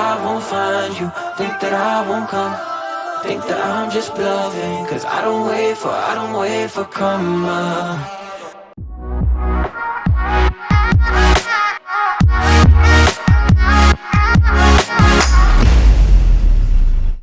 I won't find you, think that I won't come, think that I'm just bluffing, cause I don't wait for karma.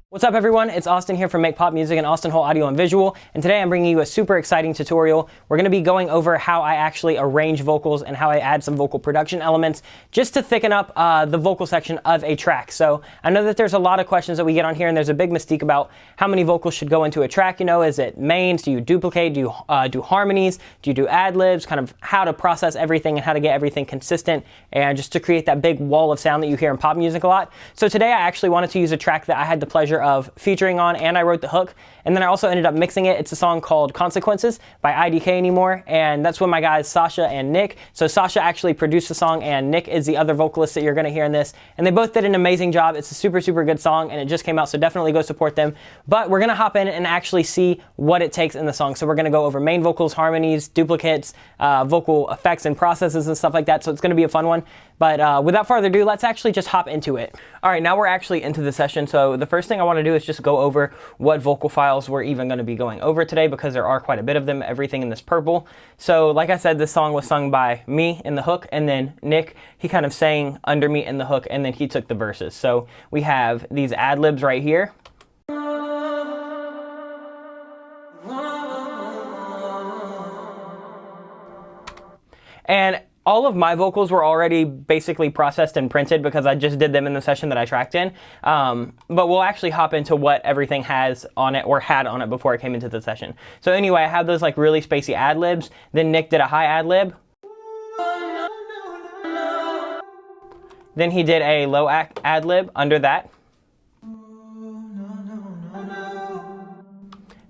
What's up everyone, it's Austin here from Make Pop Music and Austin Whole Audio and Visual, and today I'm bringing you a super exciting tutorial. We're going to be going over how I actually arrange vocals and how I add some vocal production elements just to thicken up the vocal section of a track. So I know that there's a lot of questions that we get on here, and there's a big mystique about how many vocals should go into a track. You know, is it mains? Do you duplicate? Do you do harmonies? Do you do ad-libs? Kind of how to process everything and how to get everything consistent and just to create that big wall of sound that you hear in pop music a lot. So today I actually wanted to use a track that I had the pleasure of featuring on, and I wrote the hook, and then I also ended up mixing it. It's a song called Consequences by idkanymore, and that's with my guys Sasha and Nick. So Sasha actually produced the song, and Nick is the other vocalist that you're going to hear in this, and they both did an amazing job. It's a super good song, and it just came out, so definitely go support them. But we're going to hop in and actually see what it takes in the song. So we're going to go over main vocals, harmonies, duplicates, vocal effects and processes and stuff like that, so it's going to be a fun one. But without further ado, let's actually just hop into it. All right, now we're actually into the session. So the first thing I want to do is just go over what vocal files we're even going to be going over today, because there are quite a bit of them, everything in this purple. So like I said, this song was sung by me in the hook, and then Nick, he kind of sang under me in the hook, and then he took the verses. So we have these ad-libs right here. And all of my vocals were already basically processed and printed because I just did them in the session that I tracked in. But we'll actually hop into what everything has on it or had on it before I came into the session. So anyway, I have those like really spacey ad-libs. Then Nick did a high ad-lib. Then he did a low ad-lib under that.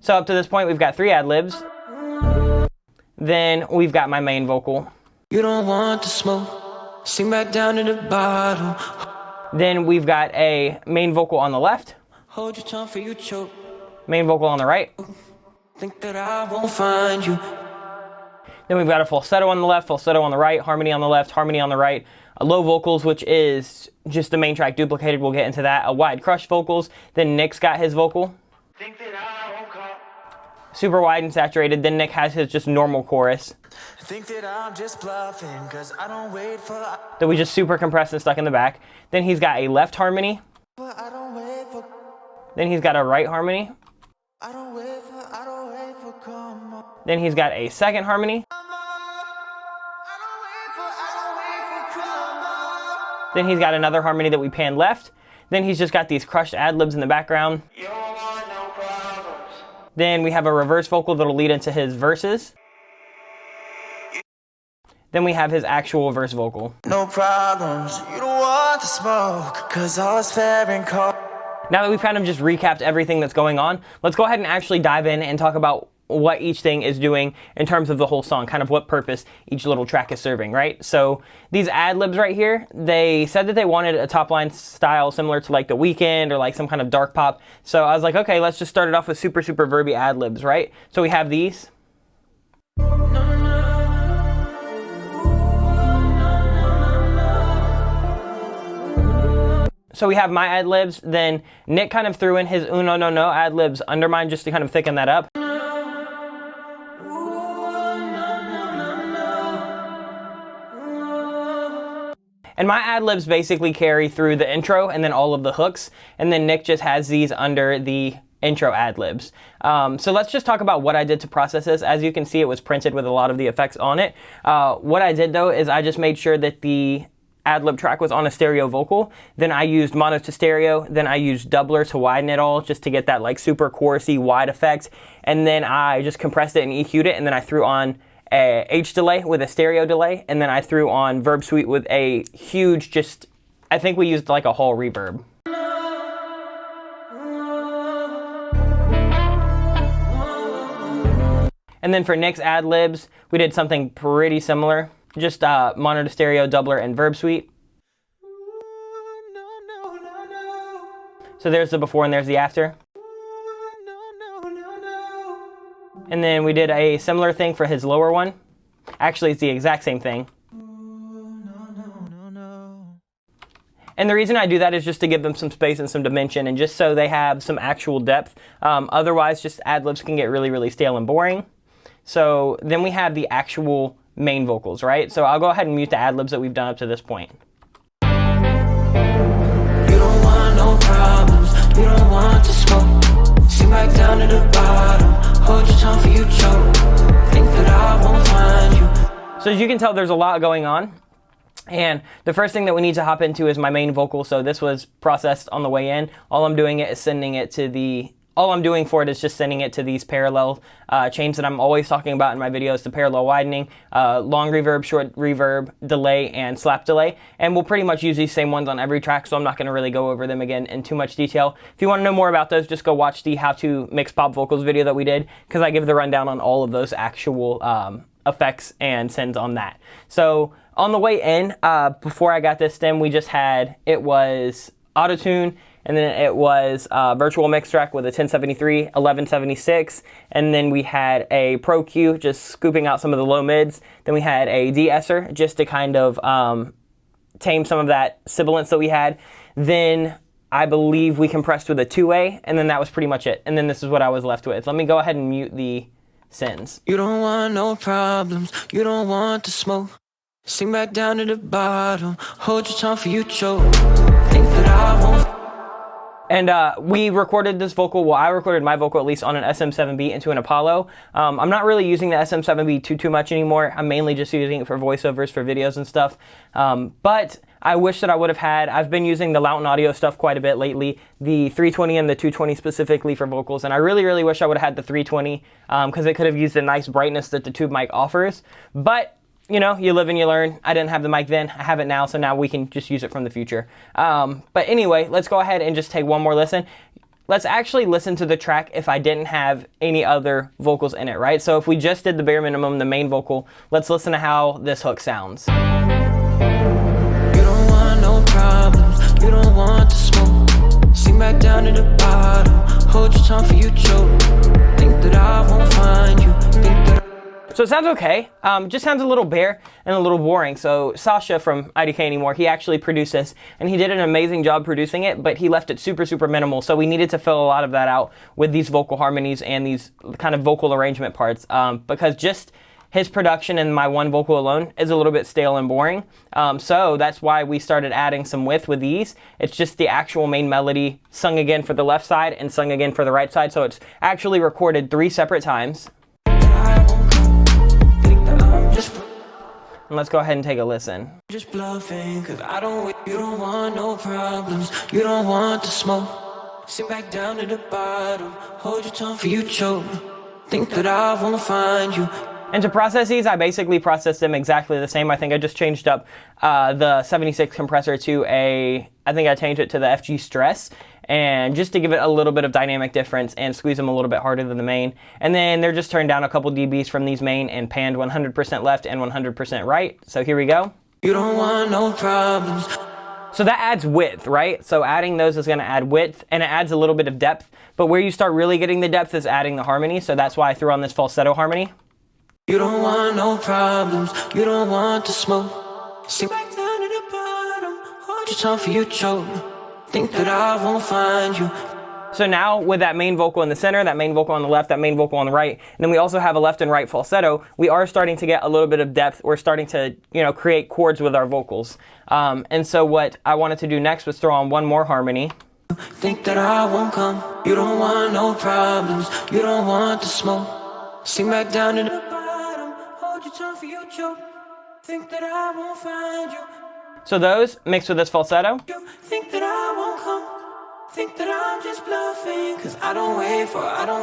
So up to this point, we've got 3 ad-libs. Then we've got my main vocal. You don't want the smoke, sing back down to the bottle. Then we've got a main vocal on the left. Hold your tongue for you choke. Main vocal on the right. Think that I won't find you. Then we've got a falsetto on the left, falsetto on the right, harmony on the left, harmony on the right. A low vocals, which is just the main track duplicated. We'll get into that. A wide crush vocals. Then Nick's got his vocal. Think that I won't call. Super wide and saturated. Then Nick has his just normal chorus. Think that I'm just bluffing, cause I don't wait for. That we just super compressed and stuck in the back. Then he's got a left harmony. But I don't wait for. Then he's got a right harmony. I don't wait for karma. Then he's got a second harmony. Then he's got another harmony that we panned left. Then he's just got these crushed ad-libs in the background. You don't want no problems. Then we have a reverse vocal that'll lead into his verses. Then we have his actual verse vocal. No problems, you don't want the smoke, cause all is fair and cold. Now that we've kind of just recapped everything that's going on, let's go ahead and actually dive in and talk about what each thing is doing in terms of the whole song, kind of what purpose each little track is serving, right? So these ad-libs right here, they said that they wanted a top line style similar to like The Weeknd or like some kind of dark pop. So I was like, okay, let's just start it off with super verby ad-libs, right? So we have these. So we have my ad-libs, then Nick kind of threw in his no ad-libs under mine just to kind of thicken that up. And my ad-libs basically carry through the intro and then all of the hooks, and then Nick just has these under the intro ad-libs. So let's just talk about what I did to process this. As you can see, it was printed with a lot of the effects on it. What I did though is I just made sure that the ad-lib track was on a stereo vocal. Then I used mono to stereo. Then I used doubler to widen it all just to get that like super chorusy wide effect. And then I just compressed it and EQ'd it. And then I threw on a H delay with a stereo delay. And then I threw on verb suite with a huge I think we used like a whole reverb. And then for Nick's ad-libs, we did something pretty similar. Just mono to stereo, doubler, and verb suite. So there's the before and there's the after. And then we did a similar thing for his lower one. Actually, it's the exact same thing. And the reason I do that is just to give them some space and some dimension, and just so they have some actual depth. Otherwise, just ad-libs can get really, really stale and boring. So then we have the actual main vocals, right? So I'll go ahead and mute the ad-libs that we've done up to this point. You don't want no problems, you don't want to smoke. Sink back down to the bottom, hold your tongue for you choke. Think that I won't find you. So as you can tell, there's a lot going on. And the first thing that we need to hop into is my main vocal. So this was processed on the way in. All I'm doing is sending it to the... All I'm doing for it is just sending it to these parallel chains that I'm always talking about in my videos, the parallel widening, long reverb, short reverb, delay, and slap delay. And we'll pretty much use these same ones on every track, so I'm not going to really go over them again in too much detail. If you want to know more about those, just go watch the How to Mix Pop Vocals video that we did, because I give the rundown on all of those actual effects and sends on that. So on the way in, before I got this stem, we just had, it was auto-tune, and then it was a virtual mix track with a 1073, 1176, and then we had a Pro Q just scooping out some of the low mids. Then we had a de-esser just to kind of tame some of that sibilance that we had. Then I believe we compressed with a 2A, and then that was pretty much it. And then this is what I was left with. Let me go ahead and mute the sends. You don't want no problems, you don't want to smoke. Sink back down to the bottom, hold your tongue for you choke. Think that I won't. And we recorded this vocal, well, I recorded my vocal at least on an SM7B into an Apollo. I'm not really using the SM7B too much anymore. I'm mainly just using it for voiceovers, for videos and stuff. But I wish that I would have had, I've been using the Lounton Audio stuff quite a bit lately, the 320 and the 220 specifically for vocals, and I really, really wish I would have had the 320 because it could have used the nice brightness that the tube mic offers. But you know, you live and you learn. I didn't have the mic then, I have it now, so now we can just use it from the future. But anyway, let's go ahead and just take one more listen. Let's actually listen to the track if I didn't have any other vocals in it, right? So if we just did the bare minimum, the main vocal, let's listen to how this hook sounds. You don't want no problems, you don't want to smoke. Sink back down to the bottom, hold your tongue for you choke. Think that I won't find you, think that So it sounds okay, just sounds a little bare and a little boring. So Sasha from idkanymore, he actually produced this, and he did an amazing job producing it, but he left it super, super minimal. So we needed to fill a lot of that out with these vocal harmonies and these kind of vocal arrangement parts, because just his production and my one vocal alone is a little bit stale and boring. So that's why we started adding some width with these. It's just the actual main melody sung again for the left side and sung again for the right side. So it's actually recorded 3 separate times. And let's go ahead and take a listen. just bluffing, cause you don't want no problems, you don't want to smoke. Sit back down to the bottom, hold your tongue for you choke. Think that I won't find you. And to process these, I basically processed them exactly the same. I think I just changed up the 76 compressor to I think I changed it to the FG Stress, and just to give it a little bit of dynamic difference and squeeze them a little bit harder than the main. And then they're just turned down a couple dBs from these main and panned 100% left and 100% right. So here we go. You don't want no problems. So that adds width, right? So adding those is gonna add width, and it adds a little bit of depth. But where you start really getting the depth is adding the harmony. So that's why I threw on this falsetto harmony. You don't want no problems, you don't want to smoke. Sit back down to the bottom, hold your tongue for you choke. Think that I won't find you. So now with that main vocal in the center, that main vocal on the left, that main vocal on the right, and then we also have a left and right falsetto, we are starting to get a little bit of depth. We're starting to, you know, create chords with our vocals. And so what I wanted to do next was throw on one more harmony. Think that I won't come, you don't want no problems, you don't want to smoke. Sink back down to the bottom, hold your tongue for you choke. Think that I won't find you. So those mixed with this falsetto. You think that I won't come, think that I'm just bluffing, cause I don't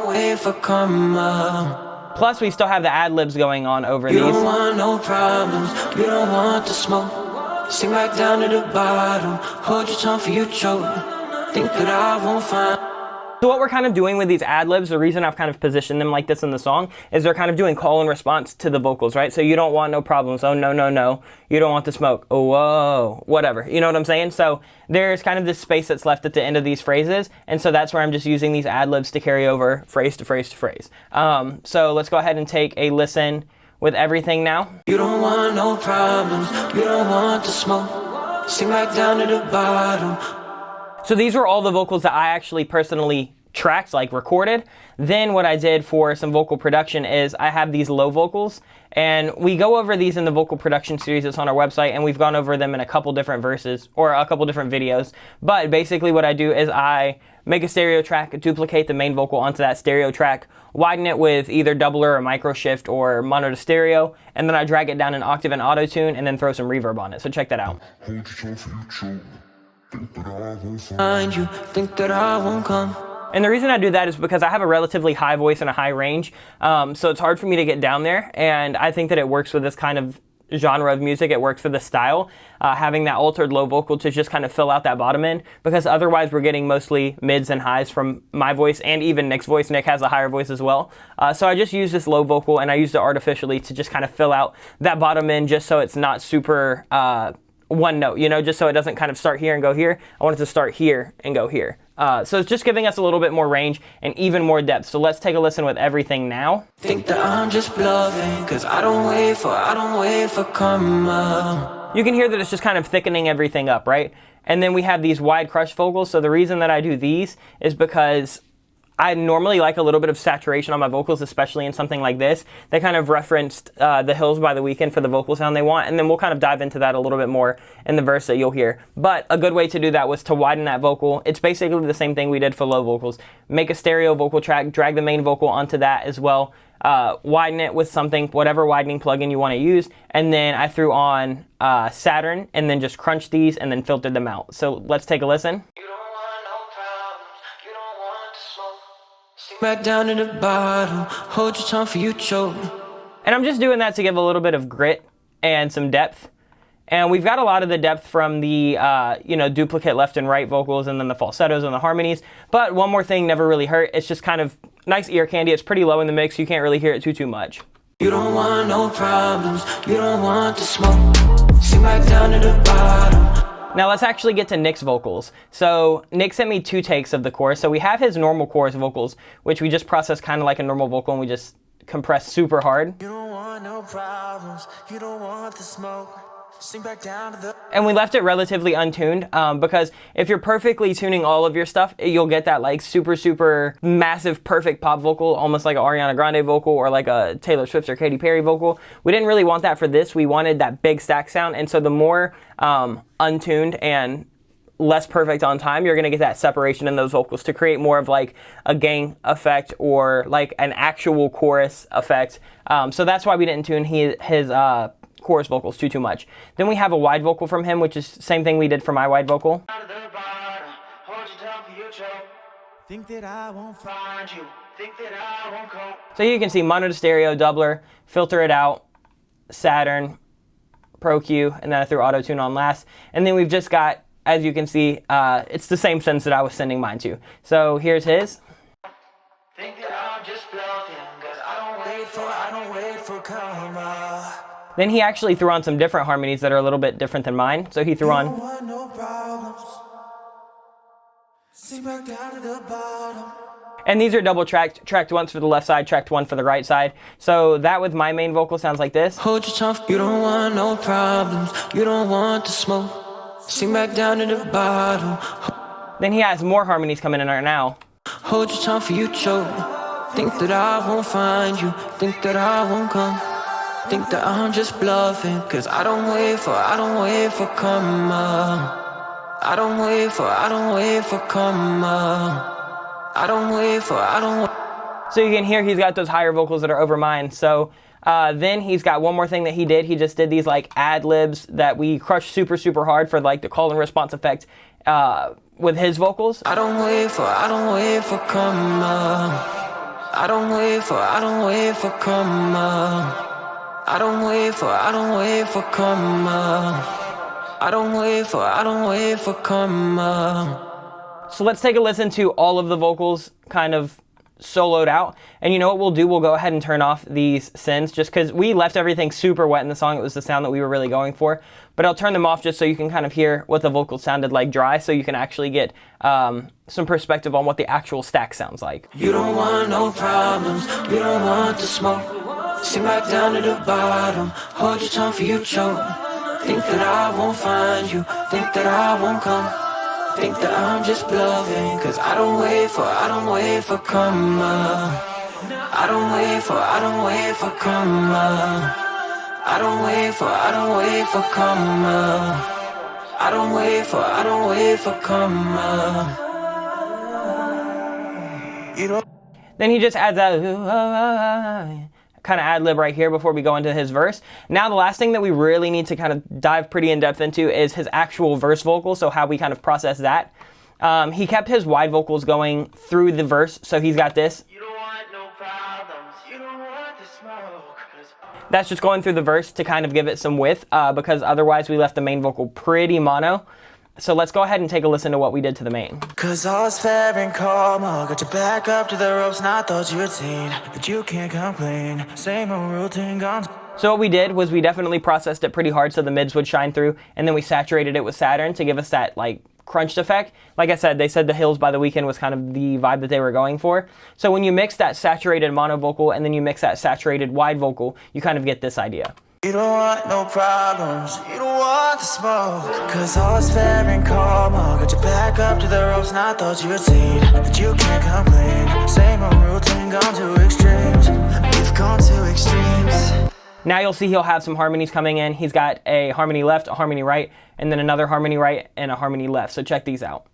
wait for karma. Plus we still have the ad-libs going on over You these. don't want no problems, you don't want to smoke. Sink back down to the bottom, hold your tongue for you choke. Think that I won't find. So what we're kind of doing with these ad-libs, the reason I've kind of positioned them like this in the song, is they're kind of doing call and response to the vocals, right? So you don't want no problems. Oh, no, no, no. You don't want to smoke. Oh, whoa. Whatever. You know what I'm saying? So there's kind of this space that's left at the end of these phrases. And so that's where I'm just using these ad-libs to carry over phrase to phrase to phrase. So let's go ahead and take a listen with everything now. You don't want no problems, you don't want to smoke. Sink back down to the bottom. So these were all the vocals that I actually personally tracked, like recorded. Then what I did for some vocal production is I have these low vocals, and we go over these in the vocal production series that's on our website, and we've gone over them in a couple different verses or a couple different videos. But basically what I do is I make a stereo track, duplicate the main vocal onto that stereo track, widen it with either doubler or micro shift or mono to stereo, and then I drag it down an octave in auto tune and then throw some reverb on it. So check that out. Find you, think that I won't come. And the reason I do that is because I have a relatively high voice and a high range, so it's hard for me to get down there, and I think that it works with this kind of genre of music. It works for the style, having that altered low vocal to just kind of fill out that bottom end, because otherwise we're getting mostly mids and highs from my voice and even Nick's voice. Nick has a higher voice as well. So I just use this low vocal, and I used it artificially to just kind of fill out that bottom end, just so it's not super one note, you know, just so it doesn't kind of start here and go here. I want it to start here and go here. So it's just giving us a little bit more range and even more depth. So let's take a listen with everything now. Think that I'm just bluffing, cause I don't wait for karma. You can hear that it's just kind of thickening everything up, right? And then we have these wide crush vocals. So the reason that I do these is because I normally like a little bit of saturation on my vocals, especially in something like this. They kind of referenced The Hills by The Weeknd for the vocal sound they want, and then we'll kind of dive into that a little bit more in the verse that you'll hear. But a good way to do that was to widen that vocal. It's basically the same thing we did for low vocals. Make a stereo vocal track, drag the main vocal onto that as well, widen it with something, whatever widening plugin you want to use, and then I threw on Saturn, and then just crunched these and then filtered them out. So let's take a listen. Back down to the bottom, hold your tongue for you choke. And I'm just doing that to give a little bit of grit and some depth. And we've got a lot of the depth from the, duplicate left and right vocals, and then the falsettos and the harmonies. But one more thing never really hurt. It's just kind of nice ear candy. It's pretty low in the mix. You can't really hear it too much. You don't want no problems. You don't want the smoke. Sink back down to the bottom. Now let's actually get to Nick's vocals. So Nick sent me 2 takes of the chorus. So we have his normal chorus vocals, which we just process kind of like a normal vocal, and we just compress super hard. You don't want no problems. You don't want the smoke. Sink back down to the... And we left it relatively untuned, because if you're perfectly tuning all of your stuff, you'll get that like super massive perfect pop vocal, almost like an Ariana Grande vocal or like a Taylor Swift or Katy Perry vocal. We didn't really want that for this. We wanted that big stack sound, and so the more untuned and less perfect on time, you're gonna get that separation in those vocals to create more of like a gang effect or like an actual chorus effect. So that's why we didn't tune his chorus vocals too much. Then we have a wide vocal from him, which is the same thing we did for my wide vocal. Think that I won't find you. Think that I won't go. So you can see mono to stereo, doubler, filter it out, Saturn, Pro Q, and then I threw auto tune on last. And then we've just got, as you can see, it's the same sense that I was sending mine to. So here's his. Think that I'm just bluffing, cause I don't wait for karma. Then he actually threw on some different harmonies that are a little bit different than mine. So he threw on... No problems. Sink back down to the bottom. And these are double tracked, tracked once for the left side, tracked one for the right side. So that with my main vocal sounds like this. Hold your tongue, you don't want no problems. You don't want the smoke. Sink back down to the bottom. Then he has more harmonies coming in right now. Hold your tongue for you choke. Think that I won't find you. Think that I won't come. Think that I'm just bluffing, cause I don't wait for karma. I don't wait for karma. So you can hear he's got those higher vocals that are over mine. So then he's got one more thing that he did. He just did these like ad libs that we crushed super hard for like the call and response effect with his vocals. I don't wait for karma. I don't wait for karma. I don't wait for karma. I don't wait for karma. So let's take a listen to all of the vocals kind of soloed out. And you know what we'll do? We'll go ahead and turn off these synths just because we left everything super wet in the song. It was the sound that we were really going for. But I'll turn them off just so you can kind of hear what the vocals sounded like dry, so you can actually get some perspective on what the actual stack sounds like. You don't want no problems. You don't want the smoke. Sink back down to the bottom. Hold your tongue for you choke. Think that I won't find you, think that I won't come. Think that I'm just bluffing, cause I don't wait for karma. I don't wait for karma. I don't wait for karma. I don't wait for karma. Then he just adds that kind of ad lib right here before we go into his verse. Now the last thing that we really need to kind of dive pretty in depth into is his actual verse vocal, so how we kind of process that. He kept his wide vocals going through the verse, so he's got this. You don't want no problems, you don't want the smoke. That's just going through the verse to kind of give it some width, because otherwise we left the main vocal pretty mono. So let's go ahead and take a listen to what we did to the main. Cause all's fair and calm, got your back up to the ropes, and I thought you had seen, but you can't complain, same old routine gone. So what we did was we definitely processed it pretty hard so the mids would shine through, and then we saturated it with Saturn to give us that like crunched effect. Like I said, they said The Hills by The Weeknd was kind of the vibe that they were going for. So when you mix that saturated mono vocal and then you mix that saturated wide vocal, you kind of get this idea. You don't want no problems, you don't want the smoke. Cause all's fair and calm, got your back up to the ropes, and I thought you had seen, that you can't complain, same old routine gone to extremes. We've gone to extremes. Now you'll see he'll have some harmonies coming in. He's got a harmony left, a harmony right, and then another harmony right and a harmony left. So check these out.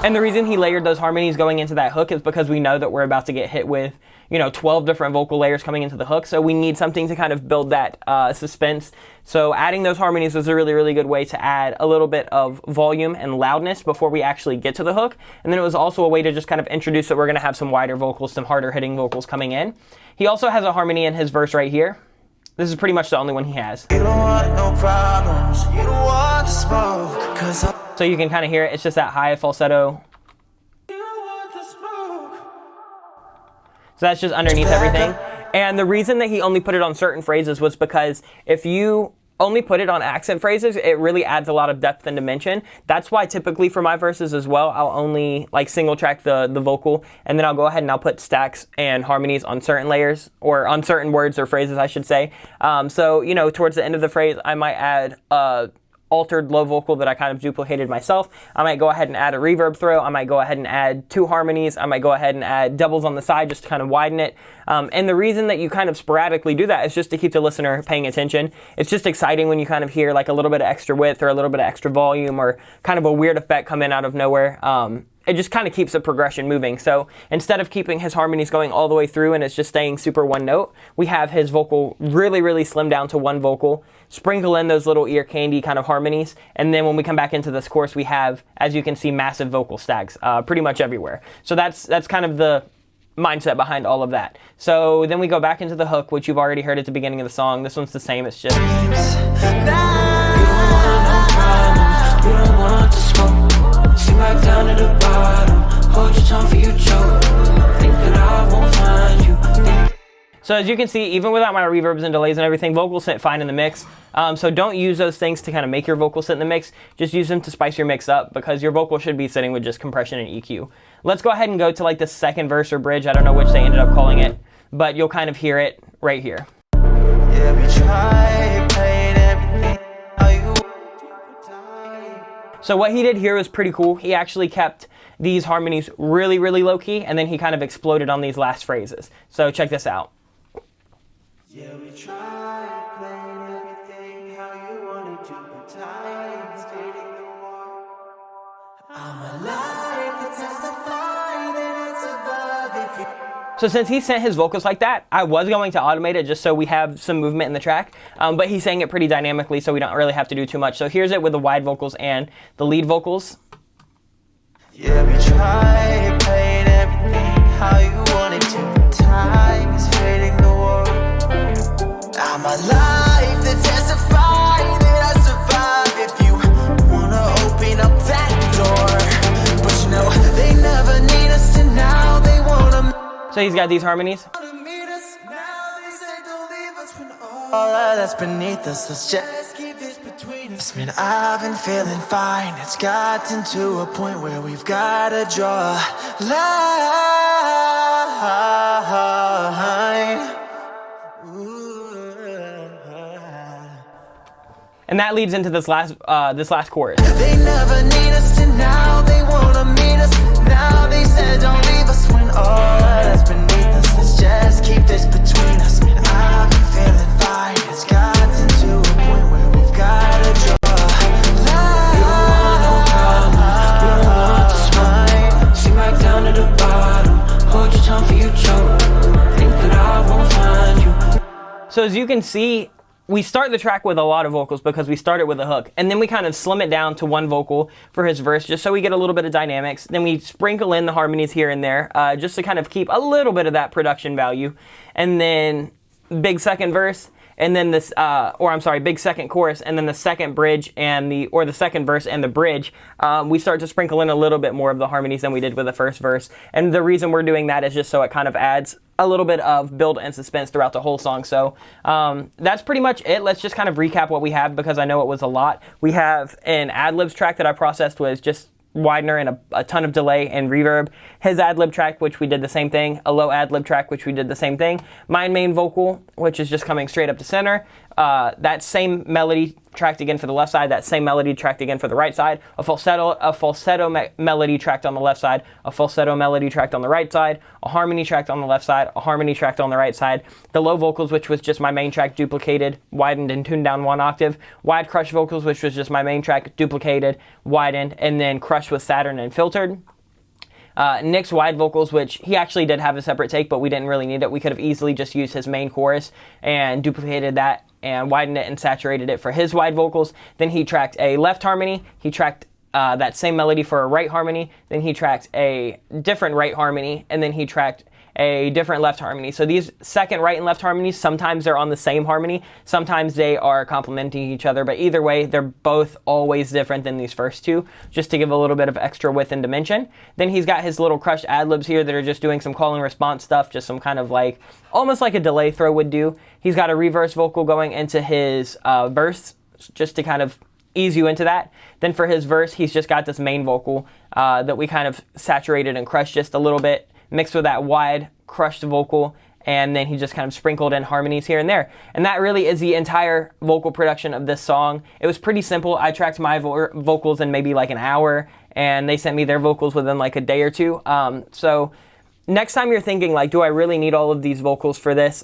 And the reason he layered those harmonies going into that hook is because we know that we're about to get hit with, 12 different vocal layers coming into the hook. So we need something to kind of build that suspense. So adding those harmonies was a really, really good way to add a little bit of volume and loudness before we actually get to the hook. And then it was also a way to just kind of introduce that we're going to have some wider vocals, some harder hitting vocals coming in. He also has a harmony in his verse right here. This is pretty much the only one he has. You don't want no problems, you don't want the smoke. So you can kind of hear it. It's just that high falsetto. So that's just underneath everything. And the reason that he only put it on certain phrases was because if you only put it on accent phrases, it really adds a lot of depth and dimension. That's why typically for my verses as well, I'll only like single track the vocal, and then I'll go ahead and I'll put stacks and harmonies on certain layers, or on certain words or phrases, I should say. So, towards the end of the phrase, I might add altered low vocal that I kind of duplicated myself. I might go ahead and add a reverb throw. I might go ahead and add 2 harmonies. I might go ahead and add doubles on the side just to kind of widen it. And the reason that you kind of sporadically do that is just to keep the listener paying attention. It's just exciting when you kind of hear like a little bit of extra width or a little bit of extra volume or kind of a weird effect come in out of nowhere. It just kind of keeps the progression moving. So instead of keeping his harmonies going all the way through and it's just staying super one note, we have his vocal really, really slimmed down to one vocal, sprinkle in those little ear candy kind of harmonies, and then when we come back into this chorus, we have, as you can see, massive vocal stacks pretty much everywhere. So that's kind of the mindset behind all of that. So then we go back into the hook, which you've already heard at the beginning of the song. This one's the same. It's just... Back down to the bottom, hold your tongue for you choke. Think that I won't find you. So as you can see, even without my reverbs and delays and everything, vocals sit fine in the mix. So don't use those things to kind of make your vocal sit in the mix. Just use them to spice your mix up, because your vocal should be sitting with just compression and EQ. Let's go ahead and go to like the second verse or bridge. I don't know which they ended up calling it, but you'll kind of hear it right here. Yeah, we tried, played everything how you. So what he did here was pretty cool. He actually kept these harmonies really, really low key, and then he kind of exploded on these last phrases. So check this out. Yeah, we tried, playing everything how you wanted to, but time is fading the war. I'm alive to testify that I survive if you. So since he sent his vocals like that, I was going to automate it just so we have some movement in the track, but he sang it pretty dynamically, so we don't really have to do too much. So here's it with the wide vocals and the lead vocals. Yeah, we tried, played everything how you wanted to, but time is fading the war. I'm alive to testify that I survive if you wanna open up that door. But they never need us, and now they wanna. So he's got these harmonies. All that's beneath us, let's just keep this between us. Man, I've been feeling fine. It's gotten to a point where we've gotta draw a line. And that leads into this last chorus. They never need us to now, they wanna meet us now. They said don't leave us when all that's beneath us. Let's just keep this between us. Man, I've been feeling fine. It's gotten to a point where we've gotta draw a line. You don't want no problems, you don't want the smoke. Sink back down to the bottom, hold your tongue for you choke. Think that I won't find you. So as you can see, we start the track with a lot of vocals because we started with a hook, and then we kind of slim it down to one vocal for his verse just so we get a little bit of dynamics. Then we sprinkle in the harmonies here and there just to kind of keep a little bit of that production value. And then big second verse, and then this, big second chorus, and then the second bridge and the second verse and the bridge, we start to sprinkle in a little bit more of the harmonies than we did with the first verse. And the reason we're doing that is just so it kind of adds a little bit of build and suspense throughout the whole song. So that's pretty much it. Let's just kind of recap what we have because I know it was a lot. We have an ad-libs track that I processed was just widener and a ton of delay and reverb. His ad-lib track, which we did the same thing. A low ad-lib track, which we did the same thing. My main vocal, which is just coming straight up to center. That same melody tracked again for the left side, that same melody tracked again for the right side, a falsetto melody tracked on the left side, a falsetto melody tracked on the right side, a harmony tracked on the left side, a harmony tracked on the right side, the low vocals, which was just my main track, duplicated, widened, and tuned down 1 octave, wide crush vocals, which was just my main track, duplicated, widened, and then crushed with Saturn and filtered. Nick's wide vocals, which he actually did have a separate take, but we didn't really need it. We could have easily just used his main chorus and duplicated that and widened it and saturated it for his wide vocals. Then he tracked a left harmony. He tracked that same melody for a right harmony. Then he tracked a different right harmony, and then he tracked a different left harmony. So these second, right, and left harmonies, sometimes they're on the same harmony, sometimes they are complementing each other, but either way, they're both always different than these first two, just to give a little bit of extra width and dimension. Then he's got his little crushed ad-libs here that are just doing some call and response stuff, just some kind of like, almost like a delay throw would do. He's got a reverse vocal going into his verse, just to kind of ease you into that. Then for his verse, he's just got this main vocal that we kind of saturated and crushed just a little bit, mixed with that wide crushed vocal, and then he just kind of sprinkled in harmonies here and there. And that really is the entire vocal production of this song. It was pretty simple. I tracked my vocals in maybe like an hour, and they sent me their vocals within like a day or two. So next time you're thinking like, do I really need all of these vocals for this?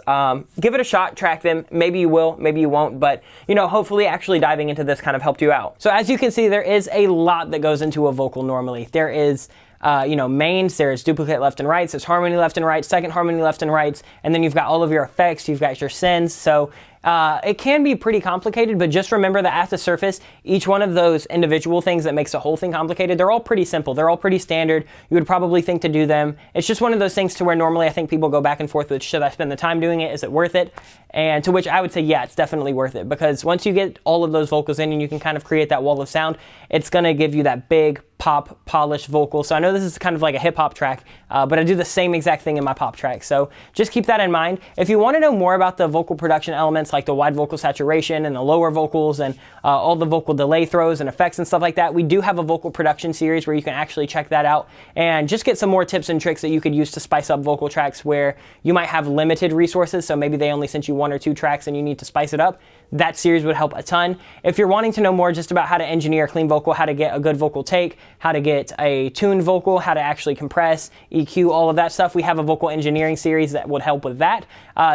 Give it a shot, track them. Maybe you will, maybe you won't, but you know, hopefully actually diving into this kind of helped you out. So as you can see, there is a lot that goes into a vocal normally. There is mains, there's duplicate left and rights, there's harmony left and right, second harmony left and rights, and then you've got all of your effects, you've got your sends. So it can be pretty complicated, but just remember that at the surface, each one of those individual things that makes the whole thing complicated, they're all pretty simple. They're all pretty standard. You would probably think to do them. It's just one of those things to where normally I think people go back and forth with, should I spend the time doing it? Is it worth it? And to which I would say, yeah, it's definitely worth it, because once you get all of those vocals in and you can kind of create that wall of sound, it's going to give you that big pop polished vocal. So I know this is kind of like a hip hop track, but I do the same exact thing in my pop track. So just keep that in mind. If you want to know more about the vocal production elements, like the wide vocal saturation and the lower vocals and all the vocal delay throws and effects and stuff like that, we do have a vocal production series where you can actually check that out and just get some more tips and tricks that you could use to spice up vocal tracks where you might have limited resources. So maybe they only sent you 1 or 2 tracks and you need to spice it up. That series would help a ton. If you're wanting to know more just about how to engineer a clean vocal, how to get a good vocal take, how to get a tuned vocal, how to actually compress, EQ, all of that stuff, we have a vocal engineering series that would help with that.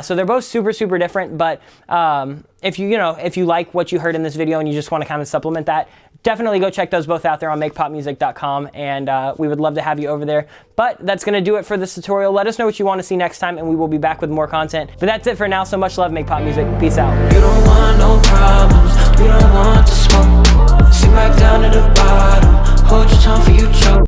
So they're both super, super different, but if you like what you heard in this video and you just want to kind of supplement that, definitely go check those both out there on makepopmusic.com, and we would love to have you over there. But that's going to do it for this tutorial. Let us know what you want to see next time, and we will be back with more content. But that's it for now. So much love, Make Pop Music. Peace out. You don't want no problems, we don't want to smoke. Sink back down to the bottom, hold your tongue for you choke.